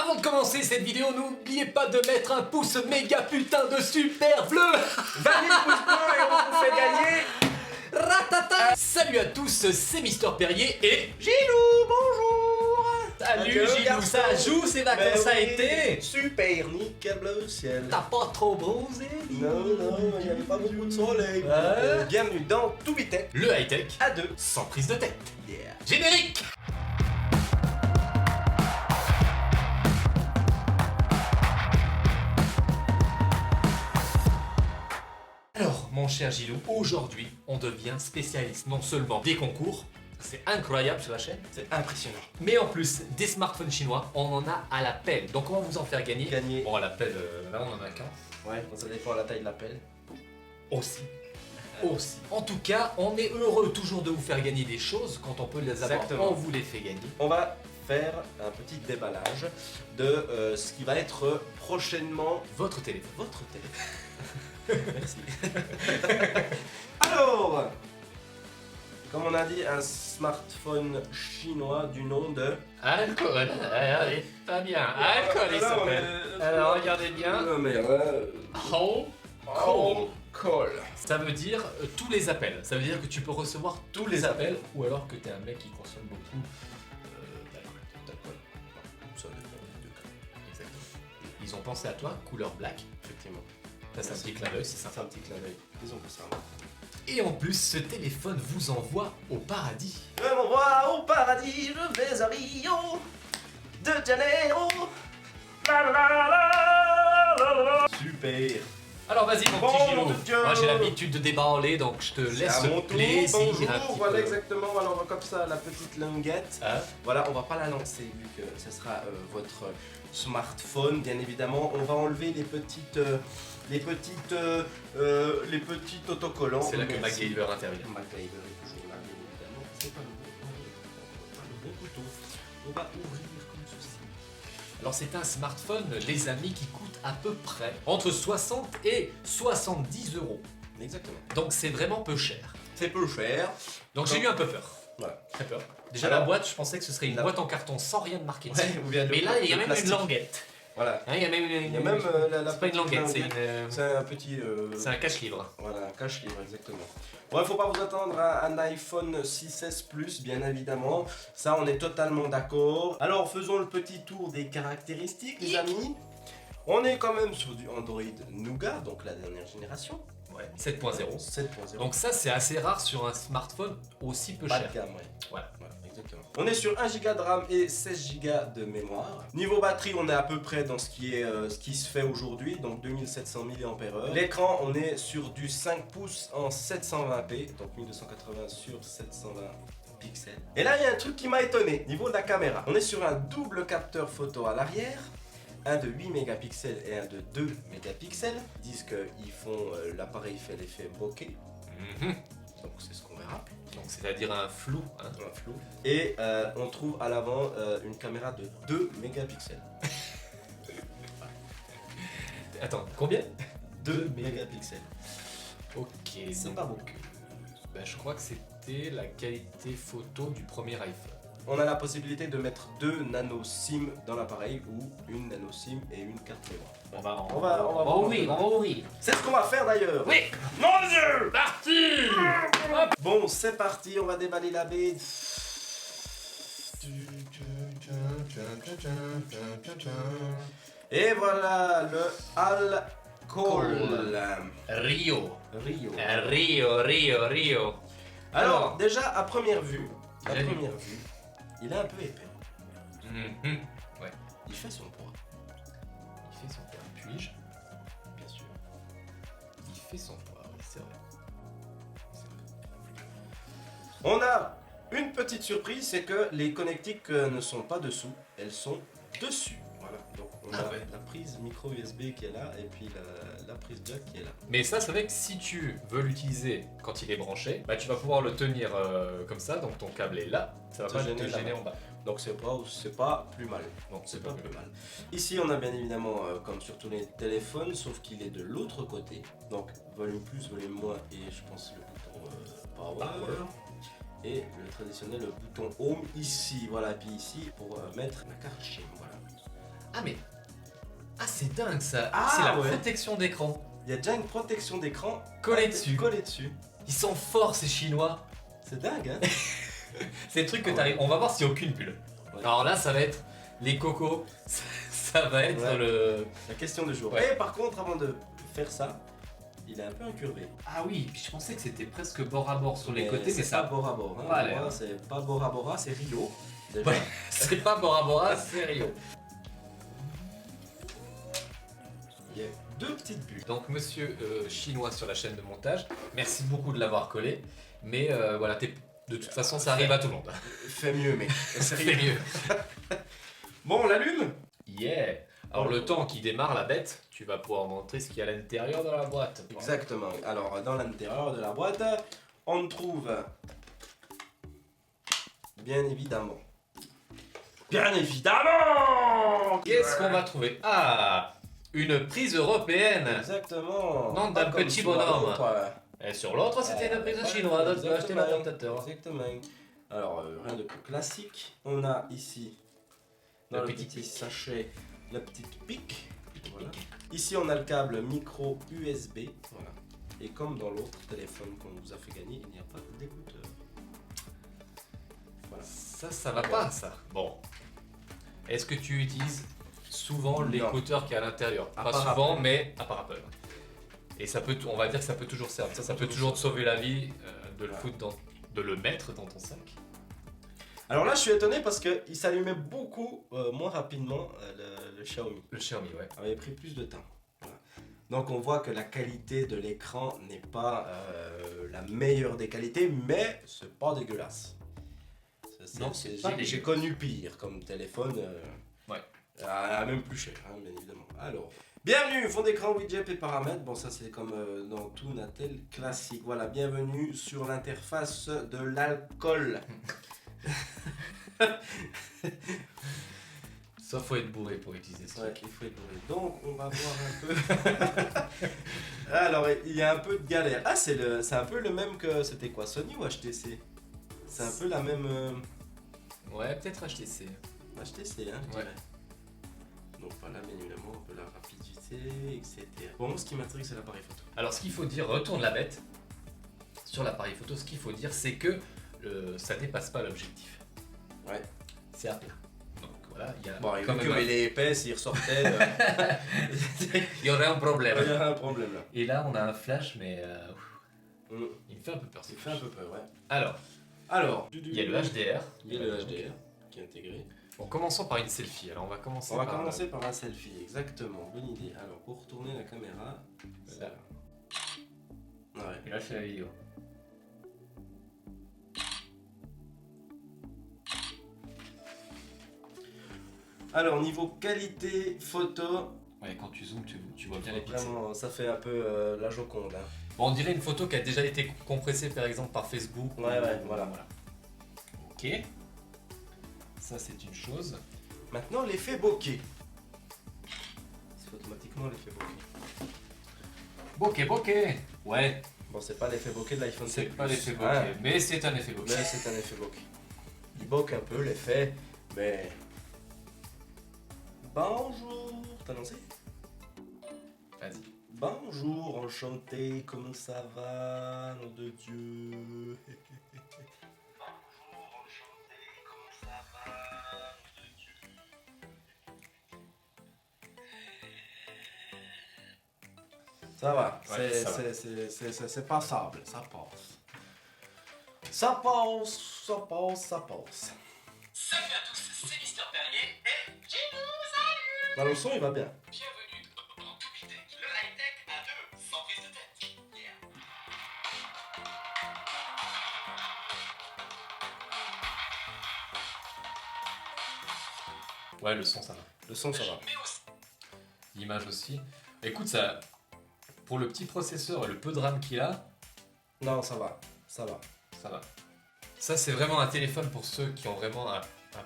Avant de commencer cette vidéo, n'oubliez pas de mettre un pouce méga putain de super bleu. 20 000 pouces bleus et on vous fait gagner. Ratata. Salut à tous, c'est Mister Perrier et Gilou, bonjour. salut Adieu, Gilou, garçon. ça joue, ces vacances, ça a oui, été. super, nickel bleu ciel. T'as pas trop bronzé? Non, il n'y avait pas beaucoup de soleil. Ouais. Bienvenue dans Toubitech Le high-tech, à deux. sans prise de tête. Yeah. Générique. Alors, mon cher Gilou, aujourd'hui, on devient spécialiste non seulement des concours, c'est incroyable sur la chaîne, C'est impressionnant. mais en plus des smartphones chinois, on en a à la pelle. Donc on va vous en faire gagner. Gagner. Bon, à la pelle, là on en a qu'un. Ouais, ça dépend de la taille de la pelle. Aussi. Aussi. En tout cas, on est heureux toujours de vous faire gagner des choses. Quand on peut les avoir, Exactement. on vous les fait gagner. On va faire un petit déballage de ce qui va être prochainement Votre téléphone. votre téléphone. Merci. Alors, comme on a dit, un smartphone chinois du nom de... Alcool. Allez, pas bien. Alcool, il s'appelle. Alors, regardez bien. Home Call. Call. Ça veut dire tous les appels. Ça veut dire que tu peux recevoir tous les appels ou alors que t'es un mec qui consomme beaucoup d'alcool. Ça dépend du degré. Exactement. Ils ont pensé à toi, couleur black. Effectivement. Ça, c'est un petit clin d'œil, c'est C'est sympa. un petit clin d'œil. Ils ont fait ça. Et en plus, ce téléphone vous envoie au paradis. Je m'envoie au paradis, je vais à Rio de Janeiro. La la la la la la. Super. Alors vas-y mon Bon, petit Gilou. Dieu. Moi j'ai l'habitude de déballer, donc je te C'est laisse à mon tour, plaisir bonjour, un petit voilà peu. exactement, alors comme ça la petite languette, Hein. voilà on va pas la lancer vu que ce sera votre smartphone bien évidemment, on va enlever les petites autocollants. C'est là que Merci. MacGyver intervient. MacGyver est toujours là bien évidemment, c'est pas le bon couteau, on va ouvrir comme ceci. Alors c'est un smartphone, les amis, qui coûte à peu près entre 60 et 70 euros. Exactement. Donc c'est vraiment peu cher. C'est peu cher. Donc j'ai eu un peu peur. Voilà. Très peur. Déjà Alors, la boîte, je pensais que ce serait une la- boîte en carton sans rien de marketing. Ouais, ou bien Mais là il y a le même plastique. une languette. Voilà. Hein, il y a même une... Il y a même la c'est pas une petite languette, c'est languette. C'est un petit... c'est un cache-livre. Voilà, un cache-livre, exactement. Bon, il faut pas vous attendre à un iPhone 6S Plus, bien évidemment. Ça, on est totalement d'accord. Alors, faisons le petit tour des caractéristiques, les amis. On est quand même sur du Android Nougat, donc la dernière génération. Ouais. 7.0. 7.0. Donc ça c'est assez rare sur un smartphone aussi peu pas cher. de gamme, ouais. Voilà. Voilà, exactement. On est sur 1 Go de RAM et 16 Go de mémoire. Niveau batterie, on est à peu près dans ce qui se fait aujourd'hui, donc 2700 mAh. L'écran, on est sur du 5 pouces en 720p, donc 1280 sur 720 pixels. Et là, il y a un truc qui m'a étonné, niveau de la caméra. On est sur un double capteur photo à l'arrière. Un de 8 mégapixels et un de 2 mégapixels. Ils disent que l'appareil fait l'effet bokeh, Mhm. donc c'est ce qu'on verra. Donc c'est-à-dire un flou. Hein. Un flou. Et on trouve à l'avant une caméra de 2 mégapixels. Attends, combien? 2 mégapixels. Ok, C'est donc, pas beaucoup. ben, je crois que c'était la qualité photo du premier iPhone. On a la possibilité de mettre 2 nano SIM dans l'appareil ou une nano SIM et une carte mémoire. On va ouvrir. C'est ce qu'on va faire d'ailleurs. Oui. Mon Dieu. Parti. Bon, c'est parti, on va déballer la baie. Et voilà le alcool. Rio. Rio. Rio. Alors, déjà à première vue, J'ai il est un peu épais. Mhm. Ouais, Il fait son poids, il fait son poids. Puis-je? bien sûr. Il fait son poids, oui, c'est vrai. On a une petite surprise, c'est que les connectiques ne sont pas dessous, elles sont dessus. Voilà, donc on a ouais. la prise micro USB qui est là et puis la prise jack qui est là. Mais ça, c'est vrai que si tu veux l'utiliser quand il est branché, bah, tu vas pouvoir le tenir comme ça, donc ton câble est là, ça va Te pas gêner te gêner là-bas. en bas. Donc c'est pas plus mal. Donc C'est pas plus mal. Ici on a bien évidemment comme sur tous les téléphones, sauf qu'il est de l'autre côté. Donc volume plus, volume moins et je pense le bouton power. Et le traditionnel bouton home ici, voilà, puis ici pour mettre la carte SIM, voilà. Ah mais... Ah c'est dingue ça. Ah, c'est la ouais. protection d'écran. Il y a déjà une protection d'écran Collée dessus. Collée dessus. Ils sont forts ces Chinois. C'est dingue, hein. C'est le truc que Ah ouais. t'arrives. On va voir s'il n'y a aucune bulle. Ouais. Alors là, ça va être les cocos. Ça va être Ouais. le. La question du jour. Ouais. Et par contre, avant de faire ça, il est un peu incurvé. Ah oui, puis je pensais que c'était presque bord à bord sur les côtés, mais c'est ça. pas Bora Bora. Hein. Allez, Moi, hein. c'est pas Bora Bora, c'est Rio. Déjà. Ouais, c'est pas Bora Bora, c'est Rio. Il y a deux petites bulles. Donc, monsieur chinois sur la chaîne de montage, merci beaucoup de l'avoir collé. Mais voilà, de toute façon, ça arrive à tout le monde. Fais mieux, mec. Ça fait mieux. Bon, on l'allume. Yeah! Alors, le temps qui démarre la bête, tu vas pouvoir montrer ce qu'il y a à l'intérieur de la boîte. Exactement. Alors, dans l'intérieur de la boîte, on trouve. Bien évidemment. Bien évidemment! Qu'est-ce qu'on va trouver? Ah! Une prise européenne! Exactement. Non, Pas d'un comme petit sur la bonhomme. autre, Et sur l'autre, c'était une prise ouais, chinoise, donc tu peux acheter exactement. l'adaptateur. Exactement. Alors, rien de plus classique. On a ici, dans Le le petit petit pic. sachet, la petite pique. Voilà. Ici, on a le câble micro USB. Voilà. Et comme dans l'autre téléphone qu'on vous a fait gagner, il n'y a pas d'écouteur. Voilà. Ça va pas, ça. Bon. Est-ce que tu utilises souvent Non. l'écouteur qui est à l'intérieur? À Pas part souvent, Apple. mais à part Apple. Et ça peut, on va dire que ça peut toujours servir. Ça peut toujours te sauver la vie de le Voilà. foutre de le mettre dans ton sac. Alors là, je suis étonné parce qu'il s'allumait beaucoup moins rapidement le Xiaomi. Le Xiaomi, ouais. Avait pris plus de temps. Voilà. Donc on voit que la qualité de l'écran n'est pas la meilleure des qualités, mais c'est pas dégueulasse. Non, c'est pas J'ai dégueu. connu pire comme téléphone. Ouais. Même plus cher, hein, bien évidemment. Alors, bienvenue, fond d'écran, widget et paramètres. Bon, ça c'est comme dans tout Natel classique. Voilà, bienvenue sur l'interface de l'alcool. Ça, faut être bourré pour utiliser ce Ouais, truc. il faut être bourré. Donc, on va voir un peu. Alors, il y a un peu de galère. Ah, c'est un peu le même que. C'était quoi, Sony ou HTC? C'est un peu la même. Ouais, peut-être HTC. HTC, hein, je Ouais. dirais. Donc, voilà, bien évidemment, un peu la rapidité, etc. Bon, ce qui m'intrigue, c'est l'appareil photo. Alors, ce qu'il faut dire, retourne la bête. Sur l'appareil photo, ce qu'il faut dire, c'est que ça dépasse pas l'objectif. Ouais. C'est à plat. Donc voilà, il y a Bon, quand vu même qu'il est épais, s'il ressortait, il y aurait un il problème. y aurait un problème là. Et là, on a un flash, mais Mm. il me fait un peu peur. ce Il fait un flash. peu peur, ouais. Alors, il y a le HDR. Il y a le HDR qui est intégré. Bon, commençons par une selfie. Alors, on va commencer On va par. commencer par un selfie, exactement, bonne idée. Alors pour retourner la caméra, Là. Ouais. Et là, je fais la vidéo. Alors niveau qualité photo, Ouais, quand tu zoomes, tu vois bien les pixels. vraiment ça fait un peu la Joconde. Hein. Bon, on dirait une photo qui a déjà été compressée, par exemple, par Facebook. Ouais, voilà. Ok. Ça, c'est une chose. Maintenant l'effet bokeh. C'est automatiquement l'effet bokeh. Bokeh. Ouais, Bon c'est pas l'effet bokeh de l'iPhone 7 c'est pas Plus, l'effet hein, bokeh, mais c'est un effet bokeh. mais c'est un effet bokeh. Il bokeh un peu l'effet, mais... Bonjour, t'as lancé? Vas-y. Bonjour, enchanté, comment ça va, nom de Dieu? Bonjour, enchanté, comment ça va, nom de Dieu? Ça va, Ouais, ça va. c'est passable, ça passe. Ça passe, ça passe, ça passe. Salut à tous, c'est Mister Perrier et Dans le son, il va bien. bienvenue dans Toupitech, le high-tech à deux, sans prise de tête. Yeah. Ouais, le son, ça va. Le son, ça va. L'image aussi. Écoute, ça, pour le petit processeur et le peu de RAM qu'il a, Non, ça va, ça va. ça va. Ça, c'est vraiment un téléphone pour ceux qui ont vraiment un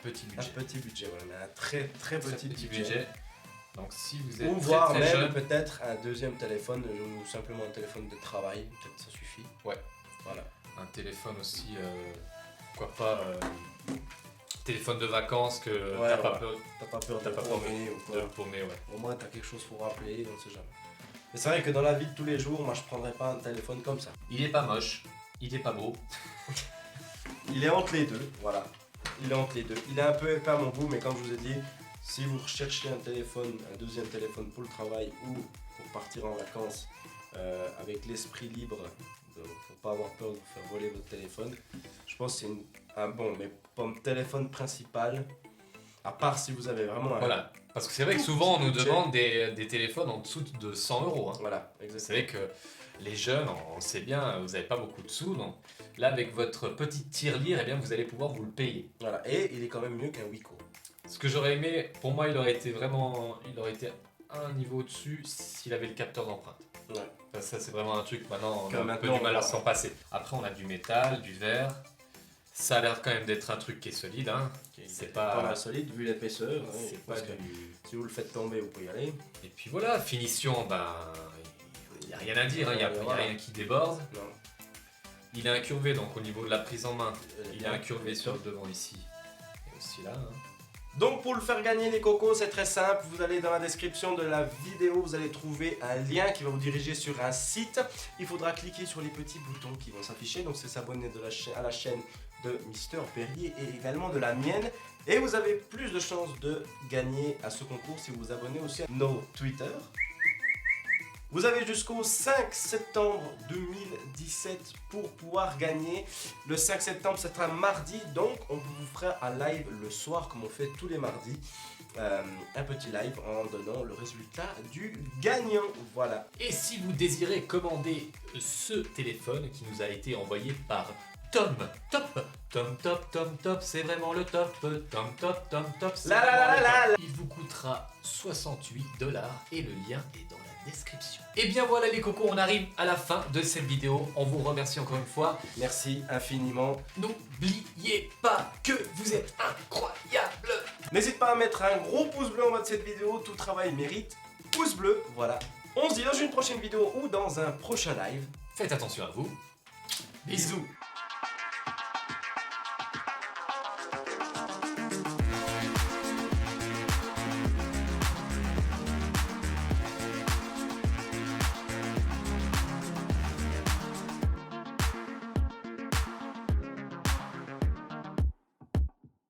petit Un budget. petit budget, voilà, mais un très Très petit budget. Donc, si vous êtes Ou très, voir très même jeune, peut-être un deuxième téléphone ou simplement un téléphone de travail, peut-être ça suffit. Ouais. Voilà. un téléphone aussi, pourquoi pas Téléphone de vacances que Ouais, t'as pas voilà. peur T'as pas peur T'as de pas paumer ou de quoi. le paumer, ouais. Au moins, t'as quelque chose pour rappeler, on sait jamais. Mais c'est vrai que dans la vie de tous les jours, moi, je prendrais pas un téléphone comme ça. Il est pas moche, il est pas beau. Il est entre les deux, voilà. Il est entre les deux. Il est un peu épais à mon goût, mais comme je vous ai dit, si vous recherchez un téléphone, un deuxième téléphone pour le travail ou pour partir en vacances avec l'esprit libre, pour pas avoir peur de vous faire voler votre téléphone, je pense que c'est un bon, mais comme téléphone principal, à part si vous avez vraiment un... Voilà. Parce que c'est vrai que souvent on nous demande des téléphones en dessous de 100 euros. Hein. Voilà, C'est exactement. vrai que les jeunes, on le sait bien, vous n'avez pas beaucoup de sous. Donc là, avec votre petite tirelire, eh bien, vous allez pouvoir vous le payer. Voilà, et il est quand même mieux qu'un Wiko. Ce que j'aurais aimé, pour moi, il aurait été un niveau au-dessus s'il avait le capteur d'empreinte. Ouais. Ça, c'est vraiment un truc, maintenant, on Que a un peu maintenant, du mal à on- s'en passer. Après, on a du métal, du verre. Ça a l'air quand même d'être un truc qui est solide. Hein. C'est pas mal solide vu l'épaisseur. hein, C'est parce pas que du... si vous le faites tomber, vous pouvez y aller. Et puis voilà, finition, ben, il n'y a rien à dire, il n'y a rien qui déborde. Non. Il est incurvé, donc au niveau de la prise en main, il est bien. incurvé sur le devant ici. Et aussi là. Hein. Donc pour le faire gagner les cocos, c'est très simple. Vous allez dans la description de la vidéo, vous allez trouver un lien qui va vous diriger sur un site. Il faudra cliquer sur les petits boutons qui vont s'afficher. Donc c'est s'abonner à la chaîne de Mister Perrier et également de la mienne. Et vous avez plus de chances de gagner à ce concours si vous vous abonnez aussi à nos Twitter. Vous avez jusqu'au 5 septembre 2017 pour pouvoir gagner. Le 5 septembre, c'est un mardi, donc on vous fera un live le soir, comme on fait tous les mardis. Un petit live en donnant le résultat du gagnant. Voilà. Et si vous désirez commander ce téléphone qui nous a été envoyé par Tom Top, c'est vraiment le top. Tom Top, c'est La, la, vraiment la, le la, top. Il vous coûtera 68$ et le lien est dans la description. Et bien voilà les cocos, on arrive à la fin de cette vidéo. On vous remercie encore une fois. Merci infiniment. N'oubliez pas que vous êtes incroyables. N'hésite pas à mettre un gros pouce bleu en bas de cette vidéo. Tout travail mérite pouce bleu. Voilà. On se dit dans une prochaine vidéo ou dans un prochain live. Faites attention à vous. Bisous.